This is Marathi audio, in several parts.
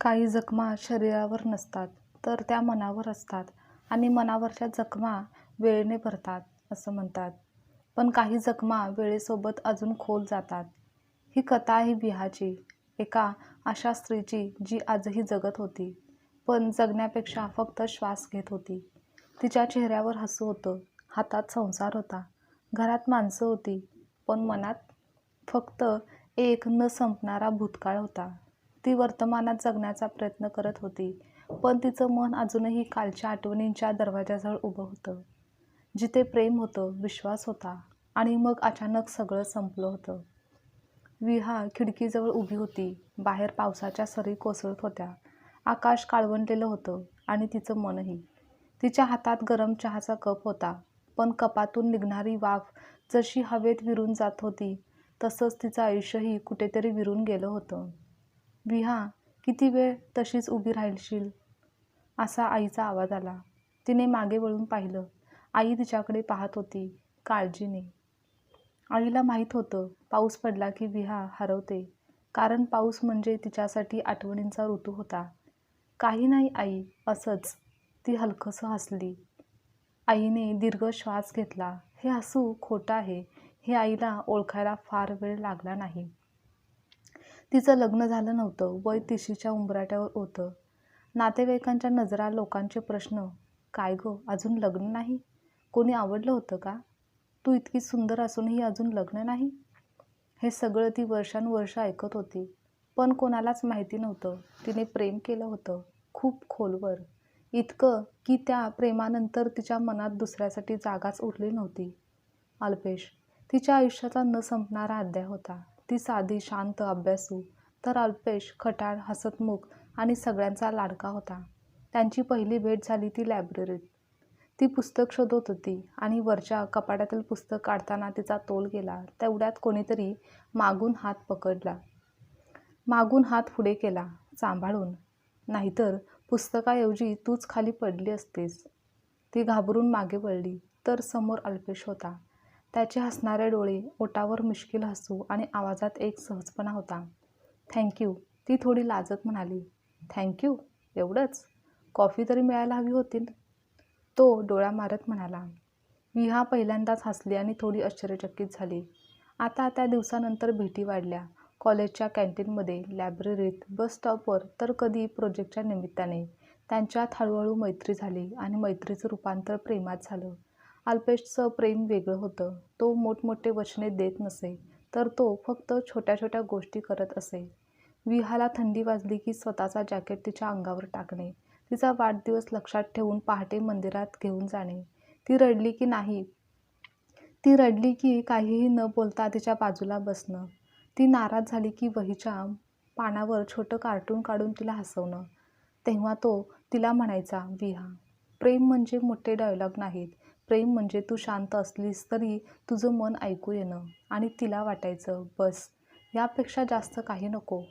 काही जखमा शरीरावर नसतात, तर त्या मनावर असतात आणि मनावरच्या जखमा वेळेने भरतात असं म्हणतात. पण काही जखमा वेळेसोबत अजून खोल जातात. ही कथा आहे विहाची, एका अशा स्त्रीची जी आजही जगत होती, पण जगण्यापेक्षा फक्त श्वास घेत होती. तिच्या चेहऱ्यावर हसू होतं, हातात संसार होता, घरात माणसं होती, पण मनात फक्त एक न संपणारा भूतकाळ होता. ती वर्तमानात जगण्याचा प्रयत्न करत होती, पण तिचं मन अजूनही कालच्या आठवणींच्या दरवाजाजवळ उभं होतं, जिथे प्रेम होतं, विश्वास होता आणि मग अचानक सगळं संपलं होतं. विहा खिडकीजवळ उभी होती. बाहेर पावसाच्या सरी कोसळत होत्या. आकाश काळवंडलेलं होतं आणि तिचं मनही. तिच्या हातात गरम चहाचा कप होता, पण कपातून निघणारी वाफ जशी हवेत विरून जात होती, तसंच तिचं आयुष्यही कुठेतरी विरून गेलं होतं. विहा, किती वेळ तशीच उभी राहशील? असा आईचा आवाज आला. तिने मागे वळून पाहिलं. आई तिच्याकडे पाहत होती, काळजीने. आईला माहीत होतं, पाऊस पडला की विहा हरवते, कारण पाऊस म्हणजे तिच्यासाठी आठवणींचा ऋतू होता. काही नाही आई, असंच. ती हलकसं हसली. आईने दीर्घ श्वास घेतला. हे हसू खोटं आहे, हे आईला ओळखायला फार वेळ लागला नाही. तिचं लग्न झालं नव्हतं, वय 30च्या उंबरठ्यावर होतं. नातेवाईकांच्या नजरा, लोकांचे प्रश्न. काय गं, अजून लग्न नाही? कोणी आवडलं होतं का? तू इतकी सुंदर असूनही अजून लग्न नाही? हे सगळं ती वर्षानुवर्ष ऐकत होती, पण कोणालाच माहिती नव्हतं तिने प्रेम केलं होतं, खूप खोलवर. इतकं की त्या प्रेमानंतर तिच्या मनात दुसऱ्यासाठी जागाच उरली नव्हती. अल्पेश तिच्या आयुष्याचा न संपणारा अध्याय होता. ती साधी, शांत, अभ्यासू, तर अल्पेश खट्याळ, हसतमुख आणि सगळ्यांचा लाडका होता. त्यांची पहिली भेट झाली ती लायब्ररीत. ती पुस्तक शोधत होती आणि वरच्या कपाटातील पुस्तक काढताना तिचा तोल गेला. तेवढ्यात कोणीतरी मागून हात पकडला. मागून हात पुढे केला, सांभाळून, नाहीतर पुस्तकाऐवजी तूच खाली पडली असतेस. ती घाबरून मागे वळली, तर समोर अल्पेश होता. त्याचे हसणारे डोळे, ओठावर मिश्किल हसू आणि आवाजात एक सहजपणा होता. थँक्यू, ती थोडी लाजत म्हणाली. थँक्यू? एवढंच? कॉफी तरी मिळायला हवी होती. तो डोळा मारत म्हणाला. विहा पहिल्यांदाच हसली आणि थोडी आश्चर्यचकित झाली. आता त्या दिवसानंतर भेटी वाढल्या. कॉलेजच्या कॅन्टीनमध्ये, लायब्ररीत, बस स्टॉपवर, तर कधी प्रोजेक्टच्या निमित्ताने. त्यांच्यात हळूहळू मैत्री झाली आणि मैत्रीचं रूपांतर प्रेमात झालं. अल्पेशचं प्रेम वेगळं होतं. तो मोठमोठे वचने देत नसे, तर तो फक्त छोट्या छोट्या गोष्टी करत असे. विहाला थंडी वाजली की स्वतःचा जॅकेट तिच्या अंगावर टाकणे, तिचा वाढदिवस लक्षात ठेवून पहाटे मंदिरात घेऊन जाणे, ती रडली की काहीही न बोलता तिच्या बाजूला बसणं, ती नाराज झाली की वहीच्या पानावर छोटं कार्टून काढून तिला हसवणं. तेव्हा तो तिला म्हणायचा, विहा, प्रेम म्हणजे मोठे डायलॉग नाहीत. प्रेम म्हणजे तू शांत असलीस तरी तुझं मन ऐकू येणं. आणि तिला वाटायचं, बस, यापेक्षा जास्त काही नको.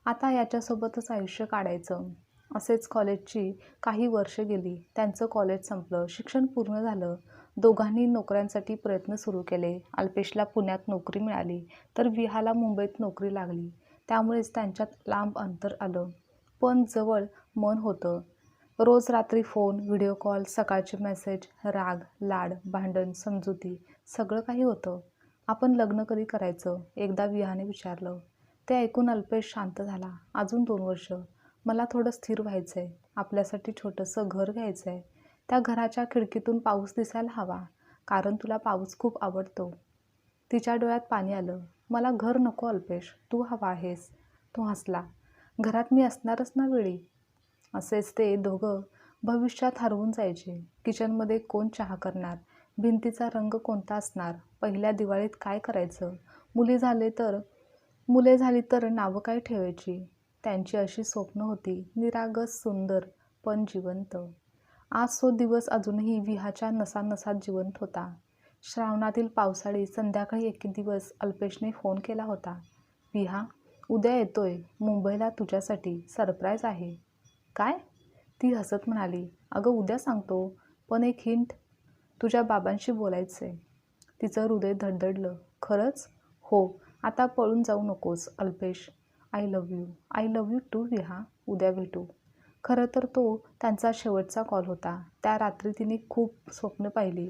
आता याच्यासोबतच आयुष्य काढायचं. असेच कॉलेजची काही वर्ष गेली. त्यांचं कॉलेज संपलं, शिक्षण पूर्ण झालं. दोघांनी नोकऱ्यांसाठी प्रयत्न सुरू केले. अल्पेशला पुण्यात नोकरी मिळाली, तर विहाला मुंबईत नोकरी लागली. त्यामुळेच त्यांच्यात लांब अंतर आलं, पण जवळ मन होतं. रोज रात्री फोन, व्हिडिओ कॉल, सकाळचे मेसेज, राग, लाड, भांडण, समजुती, सगळं काही होतं. आपण लग्न कधी करायचं? एकदा विहाने विचारलं. ते ऐकून अल्पेश शांत झाला. अजून 2 वर्ष. मला थोडं स्थिर व्हायचंय. आपल्यासाठी छोटंसं घर घ्यायचंय. त्या घराच्या खिडकीतून पाऊस दिसायला हवा, कारण तुला पाऊस खूप आवडतो. तिच्या डोळ्यात पाणी आलं. मला घर नको अल्पेश, तू हवा आहेस. तो हसला. घरात मी असणारच ना वेळी. असेच ते दोघं भविष्यात हरवून जायचे. किचनमध्ये कोण चहा करणार? भिंतीचा रंग कोणता असणार? पहिल्या दिवाळीत काय करायचं? मुले झाली तर नावं काय ठेवायची? त्यांची अशी स्वप्न होती, निरागस, सुंदर, पण जिवंत. आज तो दिवस अजूनही विहाच्या नसानसात जिवंत होता. श्रावणातील पावसाळी संध्याकाळी एक दिवस अल्पेशने फोन केला होता. विहा, उद्या येतोय मुंबईला तुझ्यासाठी, सरप्राईज आहे. काय? ती हसत म्हणाली. अगं उद्या सांगतो, पण एक हिंट, तुझ्या बाबांशी बोलायचंय. तिचं हृदय धडधडलं. खरंच? हो. आता पळून जाऊ नकोस Alpesh. I love you. I love you too Viha. उद्या भेटू. खरं तर तो त्यांचा शेवटचा कॉल होता. त्या रात्री तिने खूप स्वप्न पाहिली.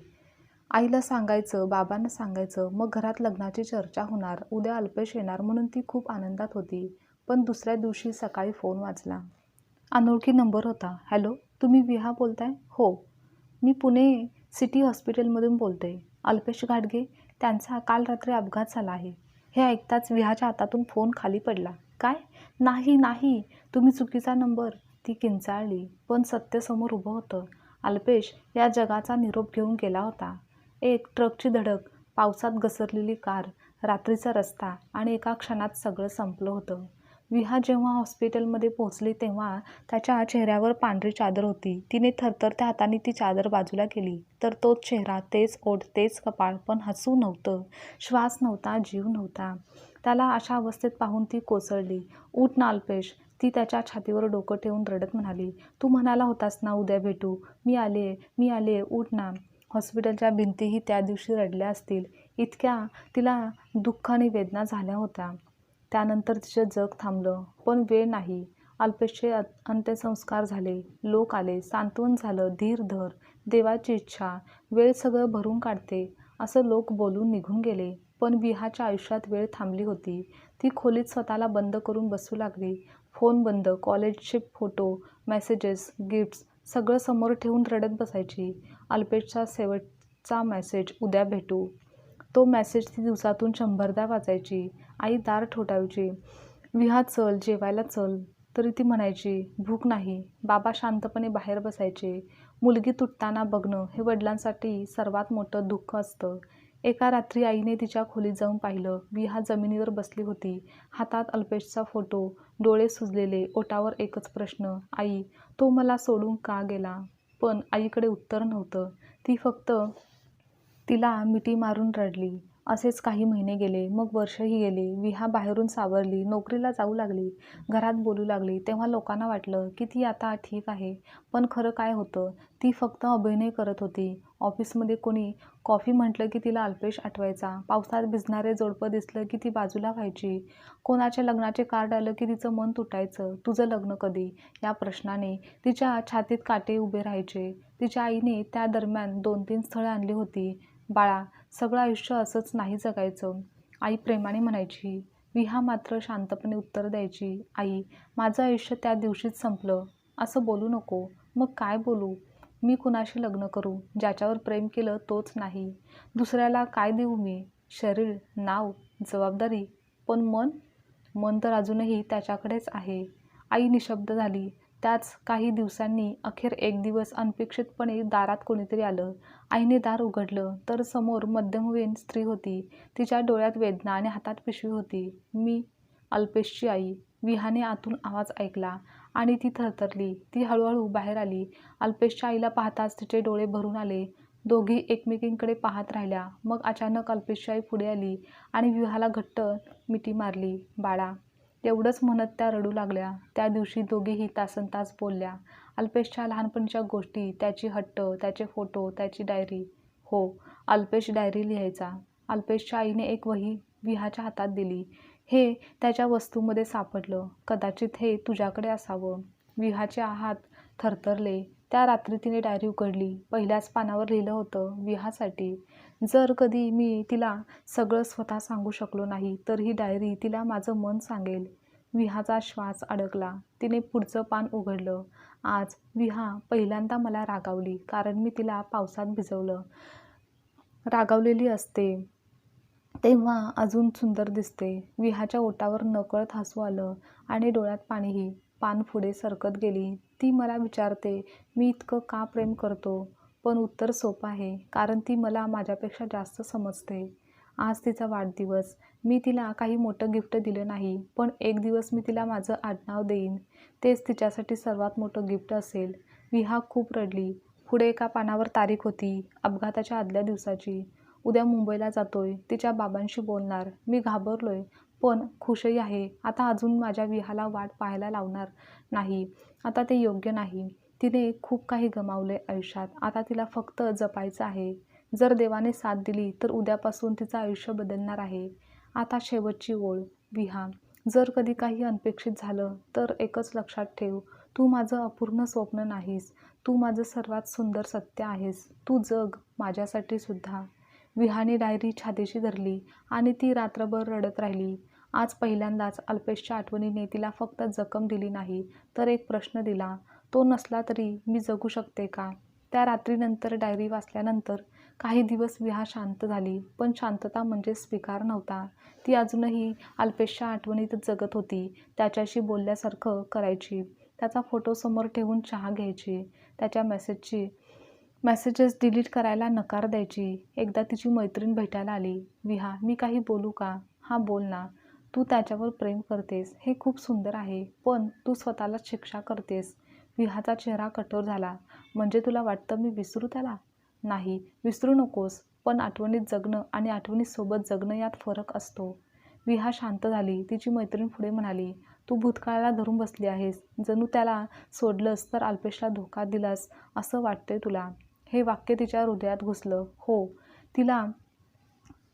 आईला सांगायचं, बाबांना सांगायचं, मग घरात लग्नाची चर्चा होणार, उद्या अल्पेश येणार म्हणून ती खूप आनंदात होती. पण दुसऱ्या दिवशी सकाळी फोन वाजला. अनोळखी नंबर होता. हॅलो, तुम्ही विहा बोलताय? हो, मी पुणे सिटी हॉस्पिटलमधून बोलते. अल्पेश घाटगे, त्यांचा काल रात्री अपघात झाला आहे. हे ऐकताच विहाच्या हातातून फोन खाली पडला. काय? नाही नाही, तुम्ही चुकीचा नंबर. ती किंचाळली, पण सत्य समोर उभं होतं. अल्पेश या जगाचा निरोप घेऊन गेला होता. एक ट्रकची धडक, पावसात घसरलेली कार, रात्रीचा रस्ता आणि एका क्षणात सगळं संपलं होतं. विहा जेव्हा हॉस्पिटलमध्ये पोहोचली तेव्हा त्याच्या चेहऱ्यावर पांढरी चादर होती. तिने थरथरत्या हाताने ती चादर बाजूला केली, तर तोच चेहरा, तेच ओठ, तेच कपाळ, पण हसू नव्हतं, श्वास नव्हता, जीव नव्हता. त्याला अशा अवस्थेत पाहून ती कोसळली. उठ ना अल्पेश. ती त्याच्या छातीवर डोकं ठेवून रडत म्हणाली. तू म्हणाला होतास ना उद्या भेटू. मी आले, उठ ना. हॉस्पिटलच्या भिंतीही त्या दिवशी रडल्या असतील, इतक्या तिला दुःख आणि वेदना झाल्या होत्या. त्यानंतर तिचं जग थांबलं. पण वेळ नाही. अल्पेशचे अंत्यसंस्कार झाले. लोक आले, सांत्वन झालं, धीर धर, देवाची इच्छा, वेळ सगळं भरून काढते, असं लोक बोलून निघून गेले. पण विहाच्या आयुष्यात वेळ थांबली होती. ती खोलीत स्वतःला बंद करून बसू लागली. फोन बंद, कॉलेजचे फोटो, मेसेजेस, गिफ्ट्स सगळं समोर ठेवून रडत बसायची. अल्पेशचा शेवटचा मेसेज, उद्या भेटू. तो मेसेज ती दिवसातून 100दा वाचायची. आई दार ठोठावायची. विहा चल, जेवायला चल. तरी ती म्हणायची, भूक नाही. बाबा शांतपणे बाहेर बसायचे. मुलगी तुटताना बघणं हे वडिलांसाठी सर्वात मोठं दुःख असतं. एका रात्री आईने तिच्या खोलीत जाऊन पाहिलं. विहा जमिनीवर बसली होती. हातात अल्पेशचा फोटो, डोळे सुजलेले, ओठावर एकच प्रश्न, आई, तो मला सोडून का गेला? पण आईकडे उत्तर नव्हतं. ती फक्त तिला मिठी मारून रडली. असेच काही महिने गेले, मग वर्षही गेले. विहा बाहेरून सावरली, नोकरीला जाऊ लागली, घरात बोलू लागली. तेव्हा लोकांना वाटलं की ती आता ठीक आहे. पण खरं काय होतं? ती फक्त अभिनय करत होती. ऑफिसमध्ये कोणी कॉफी म्हटलं की तिला अल्पेश आठवायचा. पावसात भिजणारे जोडपं दिसलं की ती बाजूला व्हायची. कोणाच्या लग्नाचे कार्ड आलं की तिचं मन तुटायचं. तुझं लग्न कधी? या प्रश्नाने तिच्या छातीत काटे उभे राहायचे. तिच्या आईने त्या दरम्यान 2-3 स्थळं आणली होती. बाळा, सगळं आयुष्य असंच नाही जगायचं, आई प्रेमाने म्हणायची. विहा मात्र शांतपणे उत्तर द्यायची, आई, माझं आयुष्य त्या दिवशीच संपलं. असं बोलू नको. मग काय बोलू? मी कुणाशी लग्न करू? ज्याच्यावर प्रेम केलं तोच नाही. दुसऱ्याला काय देऊ मी? शरीर, नाव, जबाबदारी. पण मन तर अजूनही त्याच्याकडेच आहे. आई निशब्द झाली. त्याच काही दिवसांनी अखेर एक दिवस अनपेक्षितपणे दारात कोणीतरी आलं. आईने दार उघडलं तर समोर मध्यमवयीन स्त्री होती. तिच्या डोळ्यात वेदना आणि हातात पिशवी होती. मी, अल्पेशची आई. विहाने आतून आवाज ऐकला आणि ती थरथरली. ती हळूहळू बाहेर आली. अल्पेशच्या आईला पाहताच तिचे डोळे भरून आले. दोघी एकमेकींकडे पाहत राहिल्या. मग अचानक अल्पेशची आई पुढे आली आणि विहाला घट्ट मिठी मारली. बाळा, एवढंच म्हणत त्या रडू लागल्या. त्या दिवशी दोघीही तासनतास बोलल्या. अल्पेशच्या लहानपणीच्या गोष्टी, त्याची हट्ट, त्याचे फोटो, त्याची डायरी. हो, अल्पेश डायरी लिहायचा. अल्पेशच्या आईने एक वही विहाच्या हातात दिली. हे त्याच्या वस्तूमध्ये सापडलं. कदाचित हे तुझ्याकडे असावं. विहाचे हात थरथरले. त्या रात्री तिने डायरी उघडली. पहिल्याच पानावर लिहिलं होतं, विहासाठी. जर कधी मी तिला सगळं स्वतः सांगू शकलो नाही, तर ही डायरी तिला माझं मन सांगेल. विहाचा श्वास अडकला. तिने पुढचं पान उघडलं. आज विहा पहिल्यांदा मला रागावली, कारण मी तिला पावसात भिजवलं. रागावलेली असते तेव्हा अजून सुंदर दिसते. विहाच्या ओठावर नकळत हसू आलं आणि डोळ्यात पाणीही. पान पुढे सरकत गेली. ती मला विचारते, मी इतकं का प्रेम करतो? पण उत्तर सोपं आहे, कारण ती मला माझ्यापेक्षा जास्त समजते. आज तिचा वाढदिवस. मी तिला काही मोठं गिफ्ट दिलं नाही, पण एक दिवस मी तिला माझं आडनाव देईन. तेच तिच्यासाठी सर्वात मोठं गिफ्ट असेल. विहा खूप रडली. पुढे एका पानावर तारीख होती, अपघाताच्या आदल्या दिवसाची. उद्या मुंबईला जातोय, तिच्या बाबांशी बोलणार. मी घाबरलोय, पण खुशही आहे. आता अजून माझ्या विहाला वाट पाहायला लावणार नाही. आता ते योग्य नाही. तिने खूप काही गमावलंय आयुष्यात. आता तिला फक्त जपायचं आहे. जर देवाने साथ दिली तर उद्यापासून तिचं आयुष्य बदलणार आहे. आता शेवटची ओळ, विहा. जर कधी काही अनपेक्षित झालं तर एकच लक्षात ठेव, तू माझं अपूर्ण स्वप्न नाहीस, तू माझं सर्वात सुंदर सत्य आहेस, तू जग माझ्यासाठी सुद्धा. विहाने डायरी छातीशी धरली आणि ती रात्रभर रडत राहिली. आज पहिल्यांदाच अल्पेशच्या आठवणीने तिला फक्त जखम दिली नाही, तर एक प्रश्न दिला. तो नसला तरी मी जगू शकते का? त्या रात्रीनंतर डायरी वाचल्यानंतर काही दिवस विहा शांत झाली, पण शांतता म्हणजे स्वीकार नव्हता. ती अजूनही अल्पेशच्या आठवणीतच जगत होती. त्याच्याशी बोलल्यासारखं करायची, त्याचा फोटो समोर ठेवून चहा घ्यायची, त्याच्या मेसेजेस डिलीट करायला नकार द्यायची. एकदा तिची मैत्रीण भेटायला आली. विहा, मी काही बोलू का? हां, बोल ना. तू त्याच्यावर प्रेम करतेस हे खूप सुंदर आहे, पण तू स्वतःलाच शिक्षा करतेस. विहाचा चेहरा कठोर झाला. म्हणजे तुला वाटतं मी विसरू त्याला? नाही, विसरू नकोस, पण आठवणीत जगणं आणि आठवणीसोबत जगणं यात फरक असतो. विहा शांत झाली. तिची मैत्रीण पुढे म्हणाली, तू भूतकाळाला धरून बसली आहेस. जणू त्याला सोडलंस तर अल्पेशला धोका दिलास असं वाटतंय तुला. हे वाक्य तिच्या हृदयात घुसलं. हो, तिला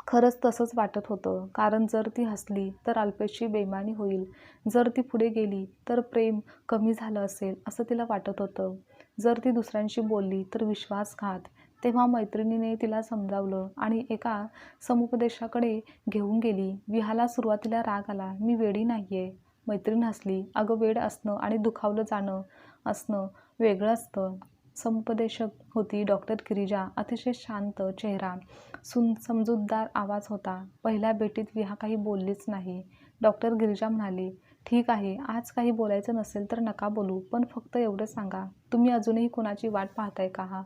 खरंच तसंच वाटत होतं. कारण जर ती हसली तर अल्पेशची बेईमानी होईल, जर ती पुढे गेली तर प्रेम कमी झालं असेल असं तिला वाटत होतं, जर ती दुसऱ्यांशी बोलली तर विश्वासघात. तेव्हा मैत्रिणीने तिला समजावलं आणि एका समुपदेशाकडे घेऊन गेली. विहाला सुरुवातीला राग आला. मी वेडी नाहीये. मैत्रीण हसली. अगं, वेड असणं आणि दुखावलं जाणं असणं वेगळं असतं. समुपदेशक होती डॉक्टर गिरिजा. अतिशय शांत चेहरा, समजूतदार आवाज होता. पहिल्या भेटीत विहा काही बोललीच नाही. डॉक्टर गिरिजा म्हणाली, ठीक आहे, आज काही बोलायचं नसेल तर नका बोलू, पण फक्त एवढं सांगा, तुम्ही अजूनही कोणाची वाट पाहताय का?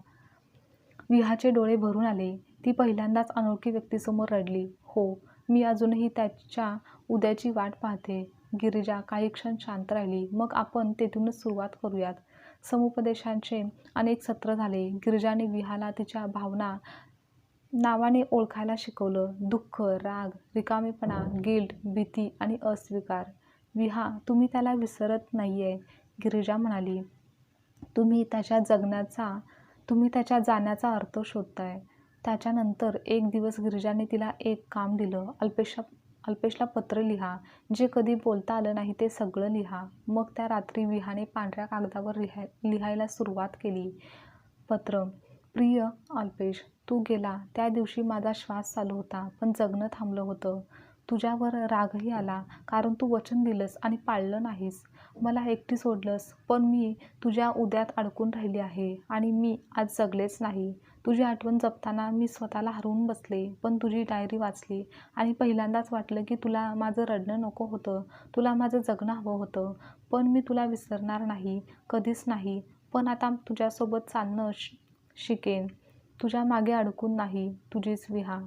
विहाचे डोळे भरून आले. ती पहिल्यांदाच अनोळखी व्यक्तीसमोर रडली. हो, मी अजूनही त्याच्या उद्याची वाट पाहते. गिरिजा काही क्षण शांत राहिली. मग आपण तेथूनच सुरुवात करूयात. समुपदेशांचे अनेक सत्र झाले. गिरिजाने विहाला तिच्या भावना नावाने ओळखायला शिकवलं. दुःख, राग, रिकामेपणा, गिल्ट, भीती आणि अस्वीकार. विहा, तुम्ही त्याला विसरत नाहीये, गिरिजा म्हणाली. तुम्ही त्याच्या जाण्याचा अर्थ शोधताय. त्याच्यानंतर एक दिवस गिरिजाने तिला एक काम दिलं. अल्पेशला पत्र लिहा. जे कधी बोलता आलं नाही ते सगळं लिहा. मग त्या रात्री विहाने पांढऱ्या कागदावर लिहायला सुरुवात केली. पत्र. प्रिय अल्पेश, तू गेला त्या दिवशी माझा श्वास चालू होता, पण जगणं थांबलं होतं. तुझ्यावर रागही आला, कारण तू वचन दिलंस आणि पाळलं नाहीस. मला एकटी सोडलंस, पण मी तुझ्या उद्यात अडकून राहिली आहे आणि मी आज जगलेच नाही. तुझी आठवण जपताना मी स्वतःला हरवून बसले, पण तुझी डायरी वाचली आणि पहिल्यांदाच वाटलं की तुला माझं रडणं नको होतं, तुला माझं जगणं हवं होतं. पण मी तुला विसरणार नाही, कधीच नाही. पण आता तुझ्यासोबत चालणं शिकेन, तुझ्या मागे अडकून नाही. तुझीच विहा.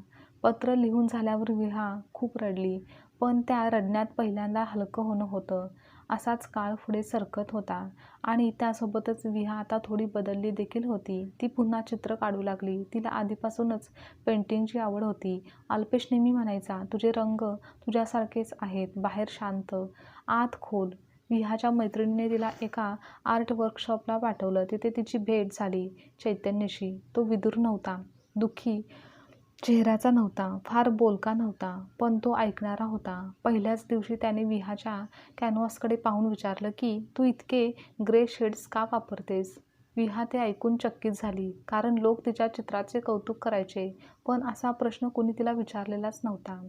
पत्र लिहून झाल्यावर विहा खूप रडली, पण त्या रडण्यात पहिल्यांदा हलकं होणं होतं. असाच काळ पुढे सरकत होता आणि त्यासोबतच विहा आता थोडी बदलली देखील होती. ती पुन्हा चित्र काढू लागली. तिला आधीपासूनच पेंटिंगची आवड होती. अल्पेश नेहमी म्हणायचा, तुझे रंग तुझ्यासारखेच आहेत, बाहेर शांत, आत खोल. विहाच्या मैत्रिणीने तिला एका आर्ट वर्कशॉपला पाठवलं. तिथे तिची भेट झाली चैतन्यशी. तो विदूर नव्हता, दुःखी चेहऱ्याचा नव्हता, फार बोलका नव्हता, पण तो ऐकणारा होता. पहिल्याच दिवशी त्याने विहाच्या कॅनव्हासकडे पाहून विचारलं की तू इतके ग्रे शेड्स का वापरतेस? विहा ते ऐकून चकित झाली, कारण लोक तिच्या चित्राचे कौतुक करायचे, पण असा प्रश्न कोणी तिला विचारलेलाच नव्हता.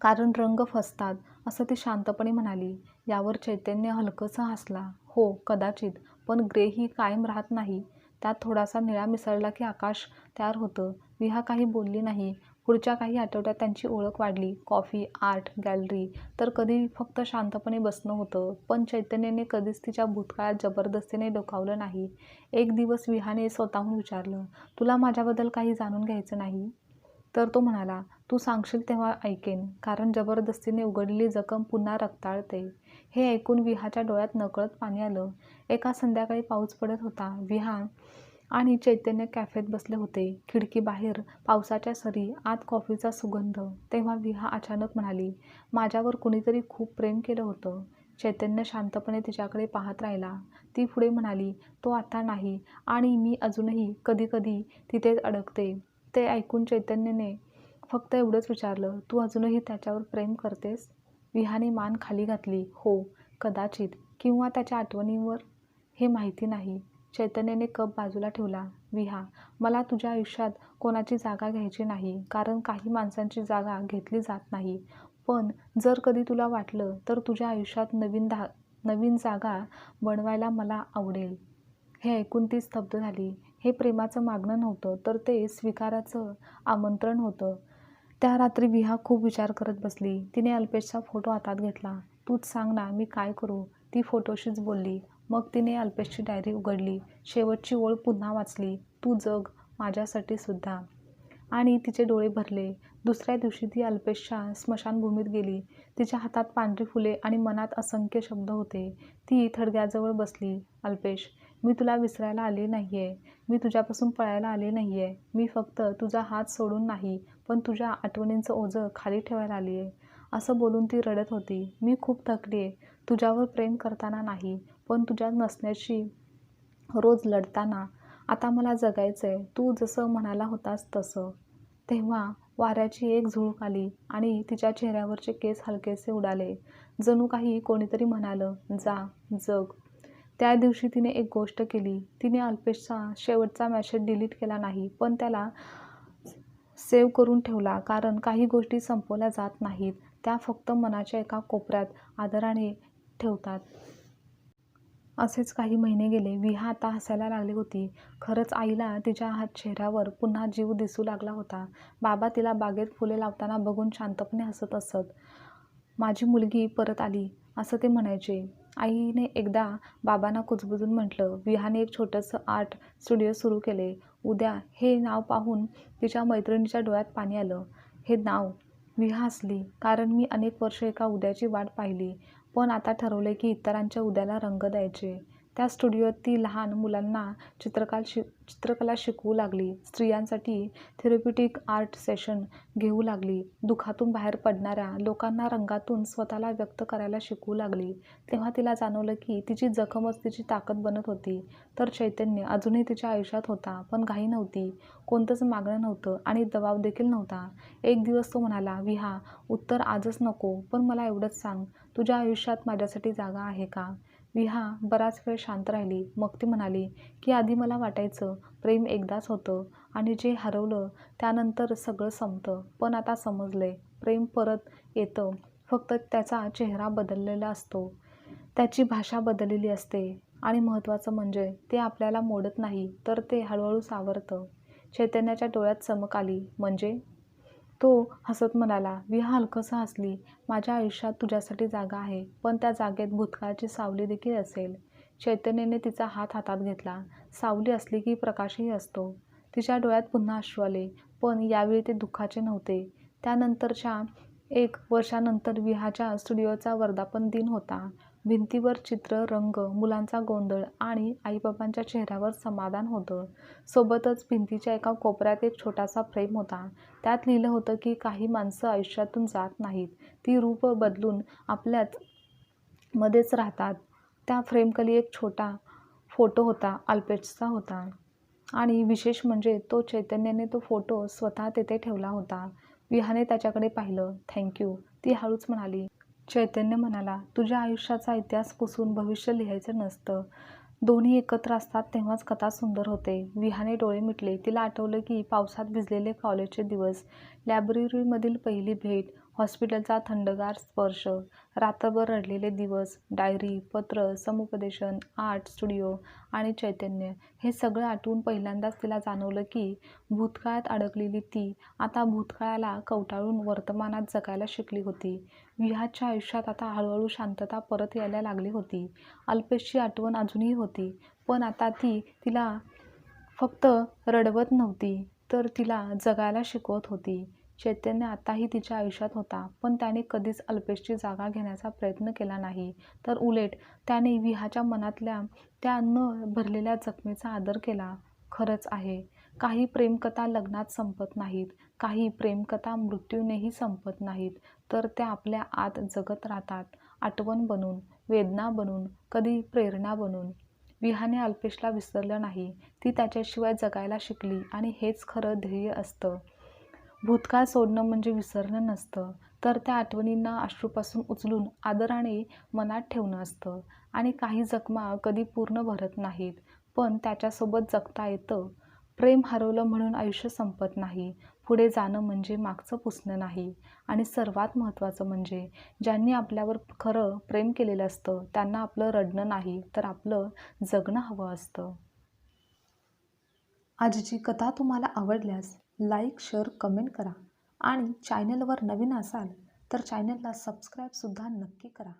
कारण रंग फसतात, असं ती शांतपणे म्हणाली. यावर चैतन्य हलकंसं हसला. हो, कदाचित, पण ग्रे ही कायम राहत नाही. त्यात थोडासा निळा मिसळला की आकाश तयार होतं. विहा काही बोलली नाही. पुढच्या काही आठवड्यात त्यांची ओळख वाढली. कॉफी, आर्ट गॅलरी, तर कधी फक्त शांतपणे बसणं होतं. पण चैतन्याने कधीच तिच्या भूतकाळात जबरदस्तीने डोकावलं नाही. एक दिवस विहाने स्वतःहून विचारलं, तुला माझ्याबद्दल काही जाणून घ्यायचं नाही? तर तो म्हणाला, तू सांगशील तेव्हा ऐकेन, कारण जबरदस्तीने उघडलेली जखम पुन्हा रक्ताळते. हे ऐकून विहाच्या डोळ्यात नकळत पाणी आलं. एका संध्याकाळी पाऊस पडत होता. विहा आणि चैतन्य कॅफेत बसले होते. खिडकीबाहेर पावसाच्या सरी, आत कॉफीचा सुगंध. तेव्हा विहा अचानक म्हणाली, माझ्यावर कुणीतरी खूप प्रेम केलं होतं. चैतन्य शांतपणे तिच्याकडे पाहत राहिला. ती पुढे म्हणाली, तो आता नाही आणि मी अजूनही कधीकधी तिथेच अडकते. ते ऐकून चैतन्यने फक्त एवढंच विचारलं, तू अजूनही त्याच्यावर प्रेम करतेस? विहाने मान खाली घातली. हो, कदाचित, किंवा त्याच्या आठवणींवर, हे माहिती नाही. चैतन्याने कप बाजूला ठेवला. विहा, मला तुझ्या आयुष्यात कोणाची जागा घ्यायची नाही, कारण काही माणसांची जागा घेतली जात नाही. पण जर कधी तुला वाटलं तर तुझ्या आयुष्यात नवीन जागा बनवायला मला आवडेल. हे ऐकून ती स्तब्ध झाली. हे प्रेमाचं मागणं नव्हतं, तर ते स्वीकाराचं आमंत्रण होतं. त्या रात्री विहा खूप विचार करत बसली. तिने अल्पेशचा फोटो हातात घेतला. तूच सांग ना, मी काय करू? ती फोटोशीच बोलली. मग तिने अल्पेशची डायरी उघडली. शेवटची ओळ पुन्हा वाचली. तू जग, माझ्यासाठी सुद्धा. आणि तिचे डोळे भरले. दुसऱ्या दिवशी ती अल्पेशच्या स्मशानभूमीत गेली. तिच्या हातात पांढरी फुले आणि मनात असंख्य शब्द होते. ती थडग्याजवळ बसली. अल्पेश, मी तुला विसरायला आले नाहीये. मी तुझ्यापासून पळायला आले नाहीये. मी फक्त तुझा हात सोडून नाही, पण तुझ्या आठवणींचं ओझं खाली ठेवायला आली आहे. असं बोलून ती रडत होती. मी खूप थकली आहे. तुझ्यावर प्रेम करताना नाही, पण तुझ्या नसण्याशी रोज लढताना. आता मला जगायचंय, तू जसं म्हणाला होतास तसं. तेव्हा वाऱ्याची एक झुळूक आली आणि तिच्या चेहऱ्यावरचे केस हलकेसे उडाले. जणू काही कोणीतरी म्हणालं, जा, जग. त्या दिवशी तिने एक गोष्ट केली. तिने अल्पेशचा शेवटचा मेसेज डिलीट केला नाही, पण त्याला सेव्ह करून ठेवला. कारण काही गोष्टी संपवल्या जात नाहीत, त्या फक्त मनाच्या एका कोपऱ्यात आदराने ठेवतात. असेच काही महिने गेले. विहा आता हसायला लागली होती. खरंच आईला तिच्या चेहऱ्यावर पुन्हा जीव दिसू लागला होता. बाबा तिला बागेत फुले लावताना बघून शांतपणे हसत असत. माझी मुलगी परत आली, असं ते म्हणायचे. आईने एकदा बाबांना कुजबुजून म्हटलं. विहाने एक छोटंसं आर्ट स्टुडिओ सुरू केले. उद्या, हे नाव पाहून तिच्या मैत्रिणीच्या डोळ्यात पाणी आलं. हे नाव? विहा हसली. कारण मी अनेक वर्ष एका उद्याची वाट पाहिली, पण आता ठरवले की इतरांच्या उद्याला रंग द्यायचे. त्या स्टुडिओत ती लहान मुलांना चित्रकला शिकवू लागली. स्त्रियांसाठी थेरप्युटिक आर्ट सेशन घेऊ लागली. दुःखातून बाहेर पडणाऱ्या लोकांना रंगातून स्वतःला व्यक्त करायला शिकवू लागली. तेव्हा तिला जाणवलं की तिची जखमच तिची ताकद बनत होती. तर चैतन्य अजूनही तिच्या आयुष्यात होता, पण घाई नव्हती, कोणतंच मागणं नव्हतं आणि दबाव देखील नव्हता. एक दिवस तो म्हणाला, विहा, उत्तर आजच नको, पण मला एवढंच सांग, तुझ्या आयुष्यात माझ्यासाठी जागा आहे का? विहा बराच वेळ शांत राहिली. मग ती म्हणाली की आधी मला वाटायचं प्रेम एकदाच होतं आणि जे हरवलं त्यानंतर सगळं संपतं. पण आता समजलंय, प्रेम परत येतं, फक्त त्याचा चेहरा बदललेला असतो, त्याची भाषा बदललेली असते, आणि महत्त्वाचं म्हणजे ते आपल्याला मोडत नाही, तर ते हळूहळू सावरतं. चैतन्याच्या डोळ्यात चमक आली. म्हणजे? तो हसत म्हणाला. विहा हलकसं हसली. माझ्या आयुष्यात तुझ्यासाठी जागा आहे, पण त्या जागेत भूतकाळाची सावली देखील असेल. चैतन्याने तिचा हात हातात घेतला. सावली असली की प्रकाशही असतो. तिच्या डोळ्यात पुन्हा अश्रू आले, पण यावेळी ते दुःखाचे नव्हते. त्यानंतरच्या 1 वर्षानंतर विहाच्या स्टुडिओचा वर्धापन दिन होता. भिंतीवर चित्र, रंग, मुलांचा गोंधळ आणि आईबाबांच्या चेहऱ्यावर समाधान होतं. सोबतच भिंतीच्या एका कोपऱ्यात एक छोटासा फ्रेम होता. त्यात लिहिलं होतं की काही माणसं आयुष्यातून जात नाहीत, ती रूप बदलून आपल्याच मध्येच राहतात. त्या फ्रेमखाली एक छोटा फोटो होता, अल्पेशचा होता. आणि विशेष म्हणजे चैतन्याने तो फोटो स्वतः तेथे ठेवला होता. विहाने त्याच्याकडे पाहिलं. थँक्यू, ती हळूच म्हणाली. चैतन्य म्हणाला, तुझ्या आयुष्याचा इतिहास पुसून भविष्य लिहायचं नसतं. दोन्ही एकत्र असतात तेव्हाच कथा सुंदर होते. विहाने डोळे मिटले. तिला आठवलं की पावसात भिजलेले कॉलेजचे दिवस, लायब्ररीमधील पहिली भेट, हॉस्पिटलचा थंडगार स्पर्श, रात्रभर रडलेले दिवस, डायरी, पत्र, समुपदेशन, आर्ट स्टुडिओ आणि चैतन्य. हे सगळं आठवून पहिल्यांदाच तिला जाणवलं की भूतकाळात अडकलेली ती आता भूतकाळाला कवटाळून वर्तमानात जगायला शिकली होती. विहाच्या आयुष्यात आता हळूहळू शांतता परत यायला लागली होती. अल्पेशची आठवण अजूनही होती, पण आता ती तिला फक्त रडवत नव्हती, तर तिला जगायला शिकवत होती. चैतन्य आताही तिच्या आयुष्यात होता, पण त्याने कधीच अल्पेशची जागा घेण्याचा प्रयत्न केला नाही. तर उलट त्याने विहाच्या मनातल्या त्या न भरलेल्या जखमेचा आदर केला. खरंच आहे, काही प्रेमकथा लग्नात संपत नाहीत, काही प्रेमकथा मृत्यूनेही संपत नाहीत, तर त्या आपल्या आत जगत राहतात, आठवण बनून, वेदना बनून, कधी प्रेरणा बनून. विहाने अल्पेशला विसरलं नाही, ती त्याच्याशिवाय जगायला शिकली आणि हेच खरं ध्येय असतं. भूतकाळ सोडणं म्हणजे विसरणं नसतं, तर त्या आठवणींना अश्रूपासून उचलून आदराने मनात ठेवणं असतं. आणि काही जखमा कधी पूर्ण भरत नाहीत, पण त्याच्यासोबत जगता येतं. प्रेम हरवलं म्हणून आयुष्य संपत नाही. पुढे जाणं म्हणजे मागचं पुसणं नाही. आणि सर्वात महत्त्वाचं म्हणजे ज्यांनी आपल्यावर खरं प्रेम केलेलं असतं त्यांना आपलं रडणं नाही, तर आपलं जगणं हवं असतं. आजची कथा तुम्हाला आवडल्यास लाईक, शेअर, कमेंट करा आणि चॅनलवर नवीन असाल तर चॅनलला सबस्क्राईबसुद्धा नक्की करा.